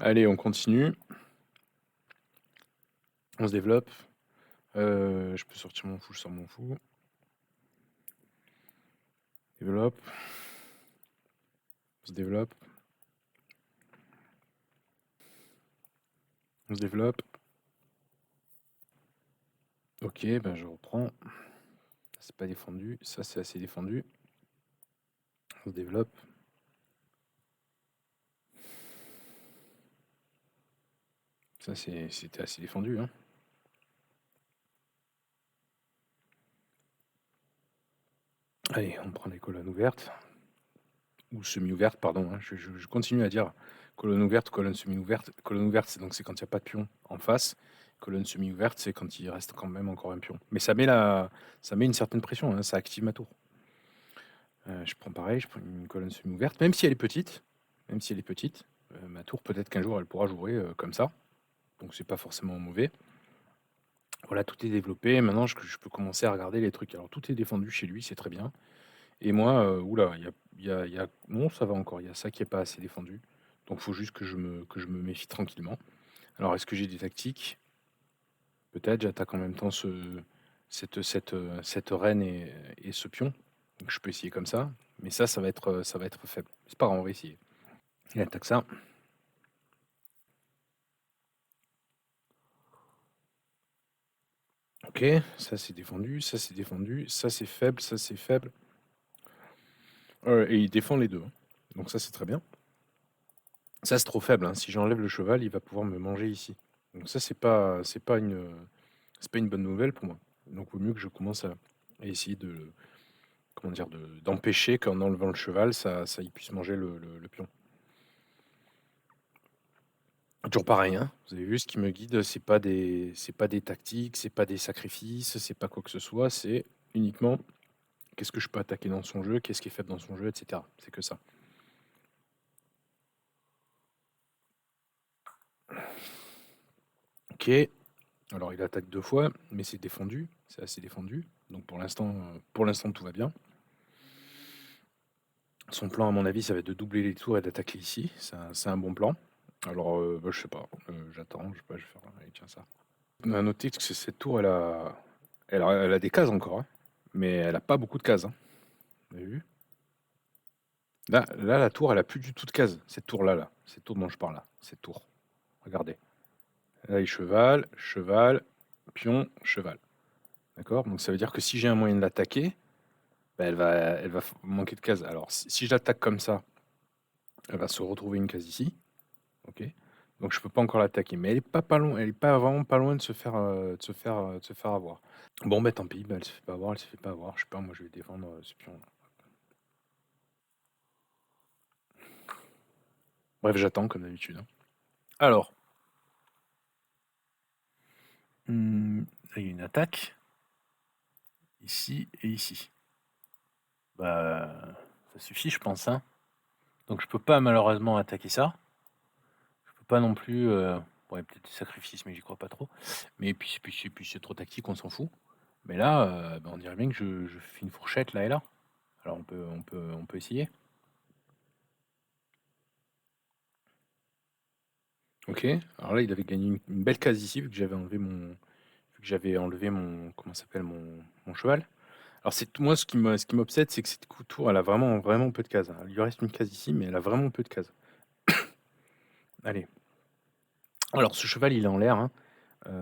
Allez, on continue. On se développe. Je peux sortir mon fou, je sors mon fou. Développe. On se développe. On se développe. Ok, ben je reprends. C'est pas défendu. Ça, c'est assez défendu. On se développe. Ça, c'était assez défendu. Hein. Allez, on prend les colonnes ouvertes. Ou semi-ouvertes, pardon. Hein. Je continue à dire colonne ouverte, colonne semi-ouverte. Colonne ouverte, c'est donc c'est quand il n'y a pas de pion en face. Colonne semi-ouverte, c'est quand il reste quand même encore un pion. Mais ça met une certaine pression. Hein. Ça active ma tour. Je prends pareil, je prends une colonne semi-ouverte, même si elle est petite. Même si elle est petite, ma tour, peut-être qu'un jour, elle pourra jouer comme ça. Donc, c'est pas forcément mauvais. Voilà, tout est développé. Maintenant, je peux commencer à regarder les trucs. Alors, tout est défendu chez lui, c'est très bien. Et moi, oula, non, ça va encore. Il y a ça qui est pas assez défendu. Donc, il faut juste que je me méfie tranquillement. Alors, est-ce que j'ai des tactiques? Peut-être, j'attaque en même temps cette reine et ce pion. Donc, je peux essayer comme ça. Mais ça va être faible. C'est pas grave, on va essayer. Il attaque ça. Ok, ça c'est défendu, ça c'est défendu, ça c'est faible, ça c'est faible. Et il défend les deux. Hein. Donc ça c'est très bien. Ça c'est trop faible. Hein. Si j'enlève le cheval, il va pouvoir me manger ici. Donc ça c'est pas une bonne nouvelle pour moi. Donc il vaut mieux que je commence à essayer comment dire, d'empêcher qu'en enlevant le cheval, ça il puisse manger le pion. Toujours pareil, hein. Vous avez vu ce qui me guide, c'est pas des tactiques, c'est pas des sacrifices, c'est pas quoi que ce soit, c'est uniquement qu'est-ce que je peux attaquer dans son jeu, qu'est-ce qui est faible dans son jeu, etc. C'est que ça. Ok. Alors il attaque deux fois, mais c'est défendu, c'est assez défendu. Donc pour l'instant tout va bien. Son plan, à mon avis, ça va être de doubler les tours et d'attaquer ici. C'est un bon plan. Alors, je sais pas. J'attends. Je sais pas. Je vais faire. Allez, tiens ça. À noter que cette tour, elle a des cases encore, hein, mais elle a pas beaucoup de cases. Hein. Vous avez vu? Là, la tour, elle a plus du tout de cases. Cette tour-là, là. Cette tour dont je parle là. Cette tour. Regardez. Là, il cheval, cheval, pion, cheval. D'accord? Donc ça veut dire que si j'ai un moyen de l'attaquer, bah, elle va manquer de cases. Alors si je l'attaque comme ça, elle va se retrouver une case ici. Ok? Donc je peux pas encore l'attaquer. Mais elle est pas loin, elle est pas vraiment pas loin de se faire avoir. Bon, bah tant pis, bah, elle se fait pas avoir, elle se fait pas avoir. Je sais pas, moi je vais défendre ce pion. Bref, j'attends comme d'habitude. Hein. Alors, là, il y a une attaque. Ici et ici. Bah, ça suffit, je pense. Hein. Donc je peux pas malheureusement attaquer ça. Je peux pas non plus. Ouais, peut-être des sacrifices, mais j'y crois pas trop. Mais puis c'est trop tactique, on s'en fout. Mais là, bah, on dirait bien que je fais une fourchette là et là. Alors on peut essayer. Ok. Alors là, il avait gagné une belle case ici, vu que j'avais enlevé mon comment ça s'appelle mon cheval. Alors c'est moi ce qui m'obsède, c'est que cette tour, elle a vraiment vraiment peu de cases. Hein. Il lui reste une case ici, mais elle a vraiment peu de cases. Allez. Alors ce cheval, il est en l'air. Hein.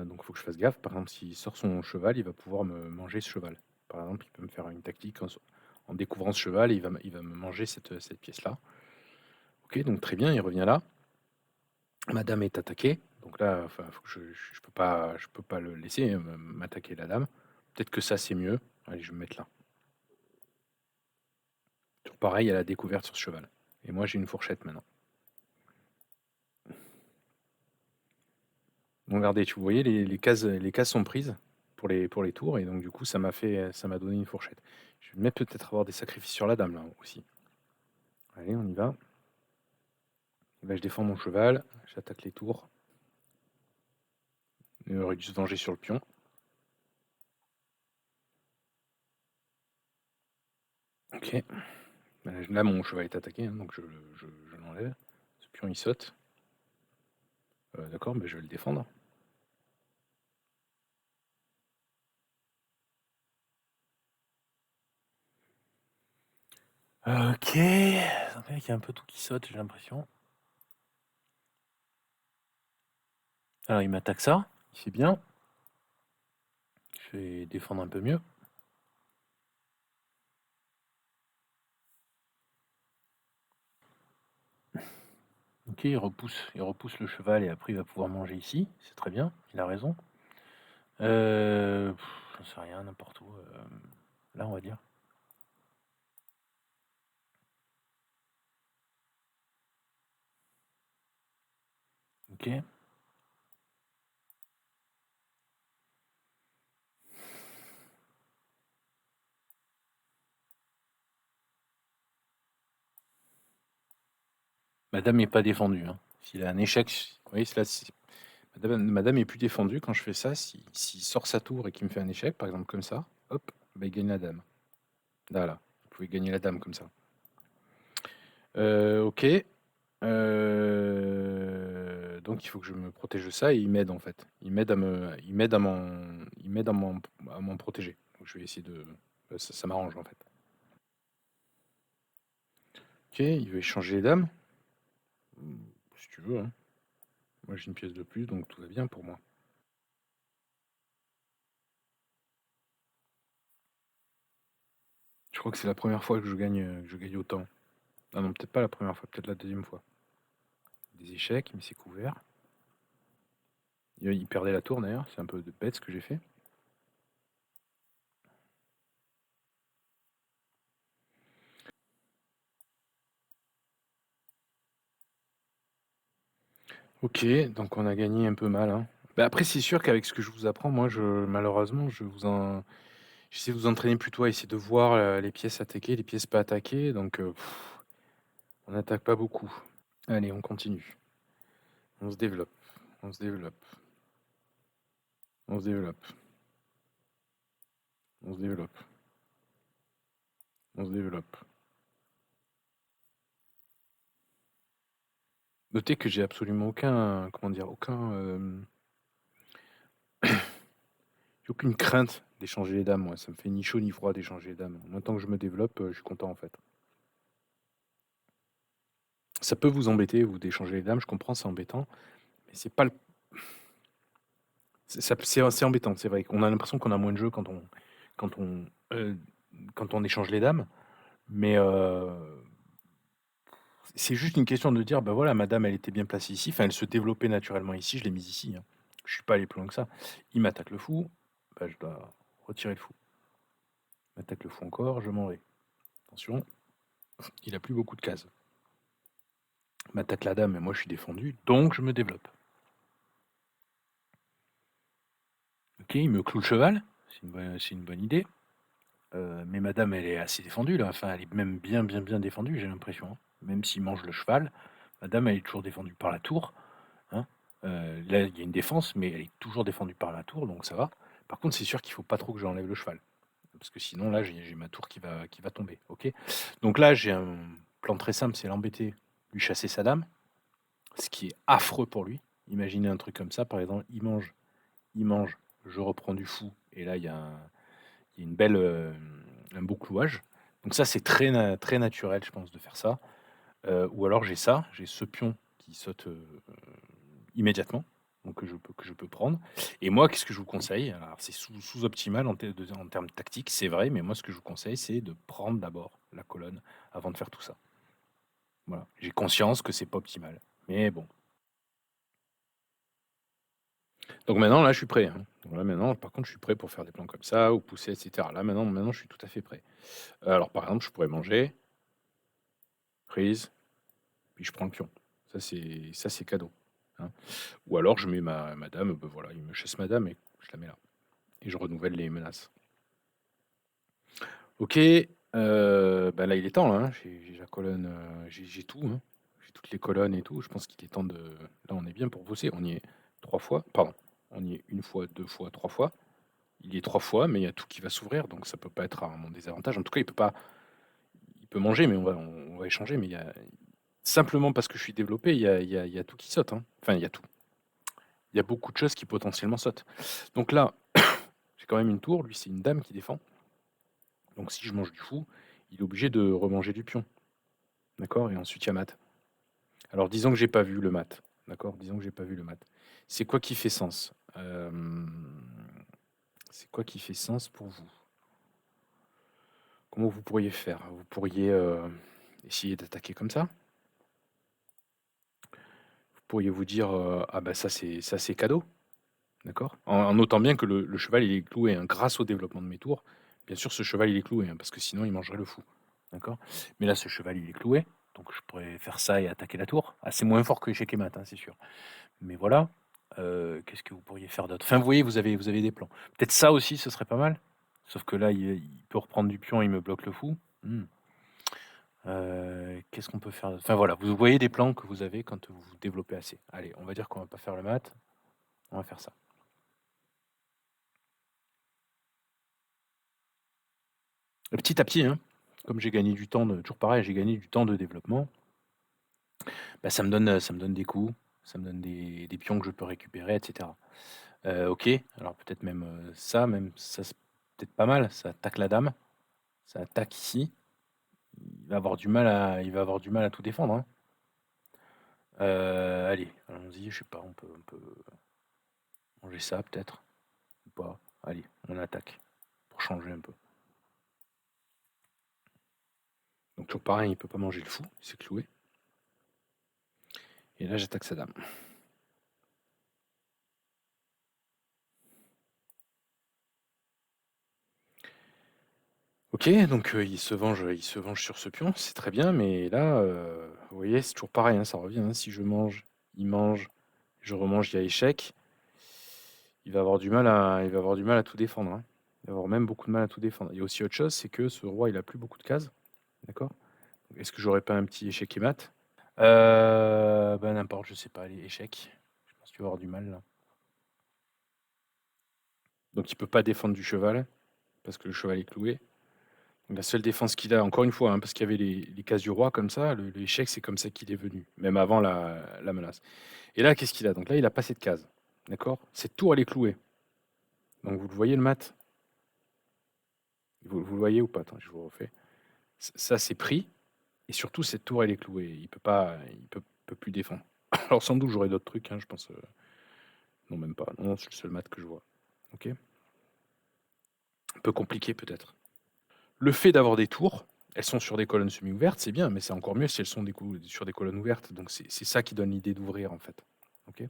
Donc il faut que je fasse gaffe. Par exemple, s'il sort son cheval, il va pouvoir me manger ce cheval. Par exemple, il peut me faire une tactique en découvrant ce cheval, et il va me manger cette pièce-là. Ok, donc très bien, il revient là. Ma dame est attaquée. Donc là, enfin, faut que je peux pas le laisser m'attaquer la dame. Peut-être que ça, c'est mieux. Allez, je vais me mettre là. Tout pareil, elle a découverte sur ce cheval. Et moi, j'ai une fourchette maintenant. Donc regardez, vous voyez, les cases sont prises pour les tours, et donc du coup, ça m'a donné une fourchette. Je vais mettre peut-être avoir des sacrifices sur la dame là aussi. Allez, on y va. Et ben, je défends mon cheval, j'attaque les tours. Il aurait dû se venger sur le pion. Ok. Ben, là, mon cheval est attaqué, hein, donc je l'enlève. Ce pion, il saute. D'accord, mais je vais le défendre. Ok. Donc là, il y a un peu tout qui saute, j'ai l'impression. Alors, il m'attaque ça. C'est bien. Je vais défendre un peu mieux. Ok, il repousse le cheval et après il va pouvoir manger ici. C'est très bien, il a raison. J'en sais rien, n'importe où. Là, on va dire. Ok. Madame n'est pas défendue. Hein. S'il a un échec, vous voyez, là, Madame est plus défendue quand je fais ça. S'il sort sa tour et qu'il me fait un échec, par exemple comme ça, hop, bah, il gagne la dame. Là, là, vous pouvez gagner la dame comme ça. Ok. Donc il faut que je me protège de ça et il m'aide en fait. Il m'aide à m'en protéger. Donc je vais essayer de. Ça m'arrange en fait. Ok, il veut échanger les dames. Si tu veux. Hein. Moi j'ai une pièce de plus, donc tout va bien pour moi. Je crois que c'est la première fois que je gagne autant. Ah non, peut-être pas la première fois, peut-être la deuxième fois. Des échecs, mais c'est couvert. Il perdait la tour d'ailleurs, c'est un peu de bête ce que j'ai fait. Ok, donc on a gagné un peu mal. Hein. Bah après, c'est sûr qu'avec ce que je vous apprends, moi, malheureusement, j'essaie de vous entraîner plutôt à essayer de voir les pièces attaquées, les pièces pas attaquées. Donc, on n'attaque pas beaucoup. Allez, on continue. On se développe. On se développe. On se développe. On se développe. On se développe. Notez que j'ai absolument aucun, comment dire, j'ai aucune crainte d'échanger les dames. Moi, ça me fait ni chaud ni froid d'échanger les dames. Moi, tant que je me développe, je suis content en fait. Ça peut vous embêter, vous d'échanger les dames. Je comprends, c'est embêtant, mais c'est pas le c'est embêtant, c'est vrai qu'on a l'impression qu'on a moins de jeu quand on, heu, quand on échange les dames, mais c'est juste une question de dire: «Bah, voilà, ma dame, elle était bien placée ici, enfin, elle se développait naturellement ici, je l'ai mise ici, hein. Je suis pas allé plus loin que ça». Il m'attaque le fou, bah, je dois retirer le fou. Il m'attaque le fou encore, je m'en vais. Attention, il a plus beaucoup de cases. Il m'attaque la dame et moi je suis défendu, donc je me développe. OK, il me cloue le cheval, c'est une bonne idée. Mais madame, elle est assez défendue là, enfin elle est même bien défendue, j'ai l'impression, hein. Même s'il mange le cheval, madame elle est toujours défendue par la tour, hein. Là, il y a une défense, mais elle est toujours défendue par la tour, donc ça va. Par contre, c'est sûr qu'il faut pas trop que j'enlève le cheval, parce que sinon là, j'ai ma tour qui va tomber, OK? Donc là, j'ai un plan très simple, c'est l'embêter, lui chasser sa dame, ce qui est affreux pour lui. Imaginez un truc comme ça, par exemple, il mange, je reprends du fou et là il y a une belle, un beau clouage. Donc ça, c'est très naturel, je pense, de faire ça. Ou alors j'ai ce pion qui saute, immédiatement, donc que je peux prendre. Et moi, qu'est-ce que je vous conseille? Alors c'est sous-optimal en termes tactiques, c'est vrai, mais moi, ce que je vous conseille, c'est de prendre d'abord la colonne avant de faire tout ça. Voilà. J'ai conscience que c'est pas optimal, mais bon. Donc maintenant, là, je suis prêt, hein. Donc là, maintenant, par contre, je suis prêt pour faire des plans comme ça ou pousser et cetera. Là, maintenant, je suis tout à fait prêt. Alors par exemple, je pourrais manger, prise, puis je prends le pion. Ça c'est cadeau, hein. Ou alors je mets ma dame, bah, voilà, il me chasse ma dame et je la mets là et je renouvelle les menaces. OK, bah, là, il est temps, là, hein. J'ai la colonne, j'ai tout, hein. J'ai toutes les colonnes et tout. Je pense qu'il est temps de là, on est bien pour bosser. On y est 3 fois, pardon, on y est 1 fois, 2 fois, 3 fois. Il y est 3 fois, mais il y a tout qui va s'ouvrir, donc ça peut pas être à mon désavantage. En tout cas, il peut manger, mais on va échanger, mais il y a simplement parce que je suis développé, il y a tout qui saute, hein. Enfin, il y a tout. il y a beaucoup de choses qui potentiellement sautent. Donc là, j'ai quand même une tour, lui c'est une dame qui défend. Donc si je mange du fou, il est obligé de remanger du pion. D'accord? Et ensuite il y a mat. Alors disons que j'ai pas vu le mat. D'accord? Disons que j'ai pas vu le mat. C'est quoi qui fait sens? C'est quoi qui fait sens pour vous? Comment vous pourriez faire? Vous pourriez essayer d'attaquer comme ça. Vous pourriez vous dire ah bah ça c'est cadeau, d'accord? En notant bien que le cheval il est cloué, hein, grâce au développement de mes tours. Bien sûr, ce cheval il est cloué, hein, parce que sinon il mangerait le fou, d'accord? Mais là, ce cheval il est cloué, donc je pourrais faire ça et attaquer la tour. Ah, c'est moins fort que échec et mat, hein, c'est sûr. Mais voilà. Qu'est-ce que vous pourriez faire d'autre? Enfin, vous voyez, vous avez des plans. Peut-être ça aussi, ce serait pas mal. Sauf que là, il peut reprendre du pion, il me bloque le fou. Qu'est-ce qu'on peut faire d'autre? Enfin voilà, vous voyez des plans que vous avez quand vous développez assez. Allez, on va dire qu'on va pas faire le mat, on va faire ça. Et petit à petit, hein, comme j'ai gagné du temps, toujours pareil, j'ai gagné du temps de développement, bah, ça me donne des coups, ça me donne des pions que je peux récupérer, etc. Ok, alors peut-être même ça c'est peut-être pas mal, ça attaque la dame, ça attaque ici, il va avoir du mal à tout défendre, hein. Allez, allons-y, je sais pas, on peut manger ça peut-être, ou pas. Allez, on attaque, pour changer un peu. Donc toujours pareil, il peut pas manger le fou, il s'est cloué. Et là, j'attaque sa dame. Ok, donc il se venge sur ce pion, c'est très bien, mais là, vous voyez, c'est toujours pareil, hein, ça revient, hein. Si je mange, il mange, je remange, il y a échec. Il va avoir du mal à tout défendre, hein. Il va avoir même beaucoup de mal à tout défendre. Il y a aussi autre chose, c'est que ce roi, il a plus beaucoup de cases, d'accord? Est-ce que j'aurais pas un petit échec et mat? Ben n'importe, je sais pas, allez, échec. Je pense qu'il va avoir du mal là. Donc il peut pas défendre du cheval, parce que le cheval est cloué. Donc, la seule défense qu'il a, encore une fois, hein, parce qu'il y avait les cases du roi comme ça, l'échec c'est comme ça qu'il est venu, même avant la menace. Et là, qu'est-ce qu'il a? Donc là, il a pas cette case, d'accord? Cette tour, elle est clouée. Donc vous le voyez le mat? Vous le voyez ou pas? Attends, je vous refais. Ça, c'est pris, et surtout, cette tour, elle est clouée. Il peut plus défendre. Alors sans doute, j'aurai d'autres trucs, hein, je pense. Non, même pas. Non, c'est le seul mat que je vois. Ok? Un peu compliqué peut-être. Le fait d'avoir des tours, elles sont sur des colonnes semi-ouvertes, c'est bien, mais c'est encore mieux si elles sont sur des colonnes ouvertes. Donc c'est ça qui donne l'idée d'ouvrir en fait. Ok?